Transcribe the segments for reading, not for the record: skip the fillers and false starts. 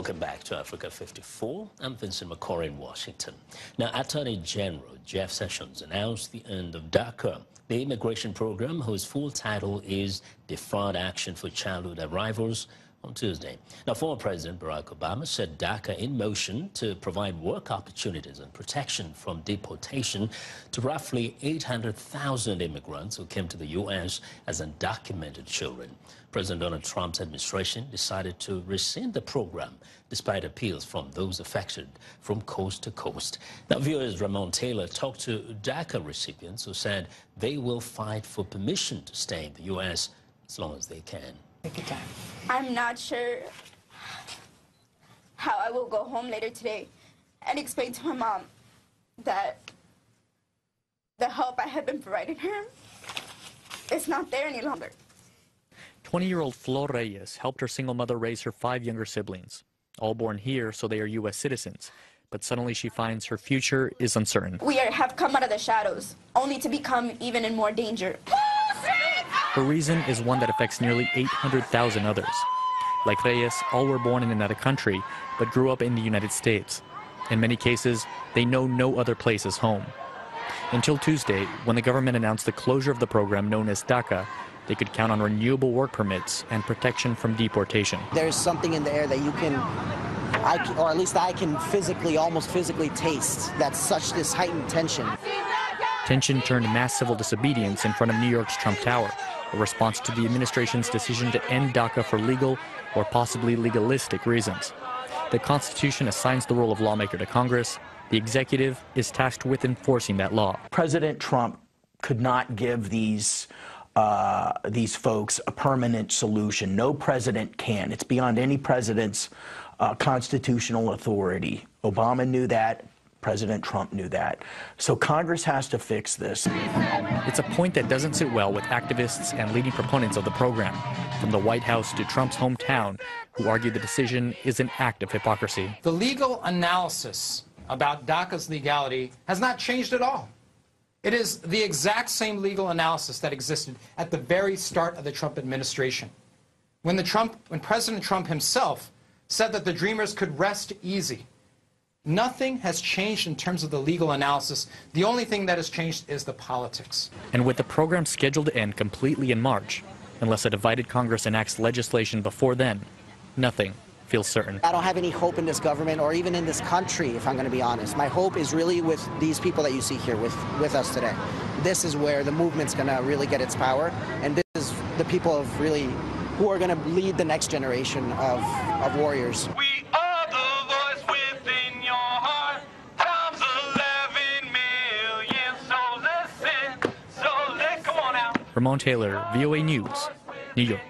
Welcome back to Africa 54. I'm Vincent McCory in Washington. Now, Attorney General Jeff Sessions announced the end of DACA, the immigration program whose full title is Deferred Action for Childhood Arrivals, on Tuesday. Now, former President Barack Obama set DACA in motion to provide work opportunities and protection from deportation to roughly 800,000 immigrants who came to the U.S. as undocumented children. President Donald Trump's administration decided to rescind the program despite appeals from those affected from coast to coast. Now, viewers Ramon Taylor talked to DACA recipients who said they will fight for permission to stay in the U.S. as long as they can. Take your time. I'm not sure how I will go home later today and explain to my mom that the help I have been providing her is not there any longer. 20-year-old Flor Reyes helped her single mother raise her 5 younger siblings, all born here, so they are U.S. citizens. But suddenly she finds her future is uncertain. We have come out of the shadows, only to become even in more danger. Her reason is one that affects nearly 800,000 others. Like Reyes, all were born in another country, but grew up in the United States. In many cases, they know no other place as home. Until Tuesday, when the government announced the closure of the program known as DACA, they could count on renewable work permits and protection from deportation. There's something in the air that you can, or at least I can almost physically taste. That's such this heightened tension. Tension turned mass civil disobedience in front of New York's Trump Tower, a response to the administration's decision to end DACA for legal or possibly legalistic reasons. The Constitution assigns the role of lawmaker to Congress. The executive is tasked with enforcing that law. President Trump could not give these folks a permanent solution. No president can. It's beyond any president's constitutional authority. Obama knew that. President Trump knew that. So Congress has to fix this. It's a point that doesn't sit well with activists and leading proponents of the program, from the White House to Trump's hometown, who argue the decision is an act of hypocrisy. The legal analysis about DACA's legality has not changed at all. It is the exact same legal analysis that existed at the very start of the Trump administration. When President Trump himself said that the Dreamers could rest easy, nothing has changed in terms of the legal analysis. The only thing that has changed is the politics. And with the program scheduled to end completely in March, unless a divided Congress enacts legislation before then, nothing feels certain. I don't have any hope in this government or even in this country, if I'm going to be honest. My hope is really with these people that you see here with us today. This is where the movement's going to really get its power, and this is the people of really who are going to lead the next generation of warriors. We are the voice within your heart, times 11 million, so listen, come on out. Ramon Taylor, VOA News, New York.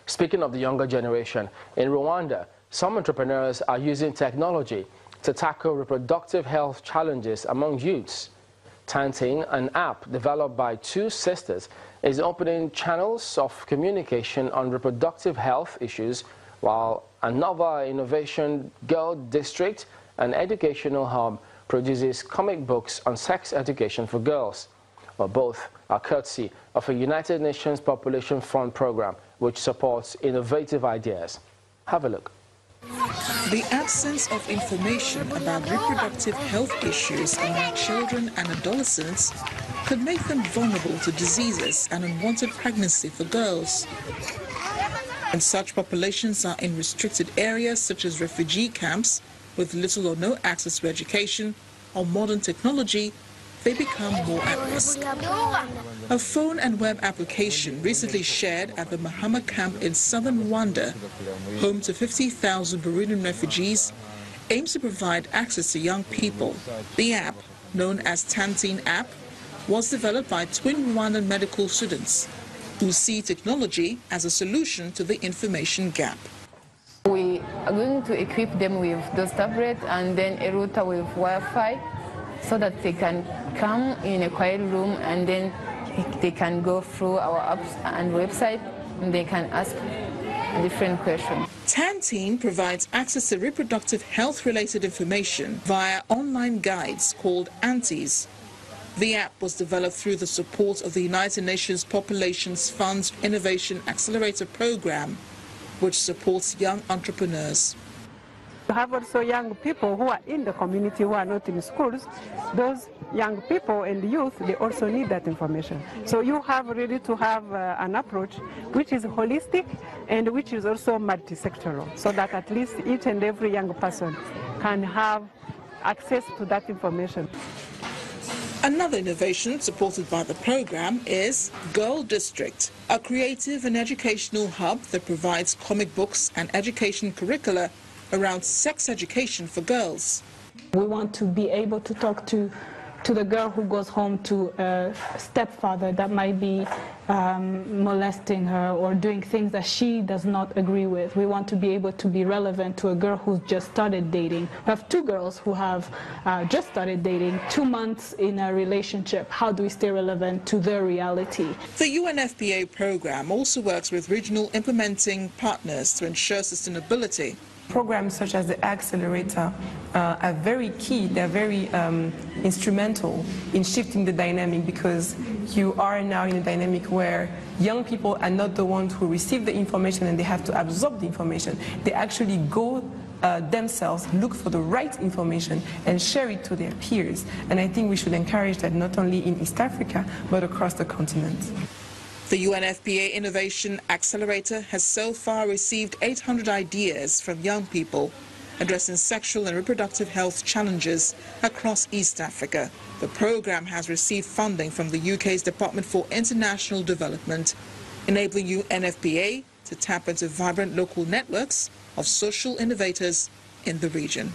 Speaking of the younger generation, in Rwanda, some entrepreneurs are using technology to tackle reproductive health challenges among youths. Tanting, an app developed by 2 sisters, is opening channels of communication on reproductive health issues, while another innovation, Girl District, an educational hub, produces comic books on sex education for girls. Well, both are courtesy of a United Nations Population Fund program, which supports innovative ideas. Have a look. The absence of information about reproductive health issues among children and adolescents could make them vulnerable to diseases and unwanted pregnancy for girls. And such populations are in restricted areas such as refugee camps with little or no access to education or modern technology. They become more at risk. A phone and web application recently shared at the Mahama camp in southern Rwanda, home to 50,000 Burundian refugees, aims to provide access to young people. The app, known as Tanting app, was developed by twin Rwandan medical students who see technology as a solution to the information gap. We are going to equip them with those tablets and then a router with Wi-Fi, so that they can come in a quiet room and then they can go through our apps and website and they can ask different questions. Tanting provides access to reproductive health-related information via online guides called Aunties. The app was developed through the support of the United Nations Populations Fund's Innovation Accelerator program, which supports young entrepreneurs. We have also young people who are in the community who are not in schools. Those young people and youth, they also need that information. So you have really to have an approach which is holistic and which is also multi-sectoral, so that at least each and every young person can have access to that information. Another innovation supported by the program is Girl District, a creative and educational hub that provides comic books and education curricula around sex education for girls. We want to be able to talk to the girl who goes home to a stepfather that might be molesting her or doing things that she does not agree with. We want to be able to be relevant to a girl who's just started dating. We have two girls who have just started dating, 2 months in a relationship. How do we stay relevant to their reality? The UNFPA program also works with regional implementing partners to ensure sustainability. Programs such as the Accelerator are very key, they're very instrumental in shifting the dynamic, because you are now in a dynamic where young people are not the ones who receive the information and they have to absorb the information. They actually go themselves, look for the right information and share it to their peers. And I think we should encourage that not only in East Africa, but across the continent. The UNFPA Innovation Accelerator has so far received 800 ideas from young people addressing sexual and reproductive health challenges across East Africa. The program has received funding from the UK's Department for International Development, enabling UNFPA to tap into vibrant local networks of social innovators in the region.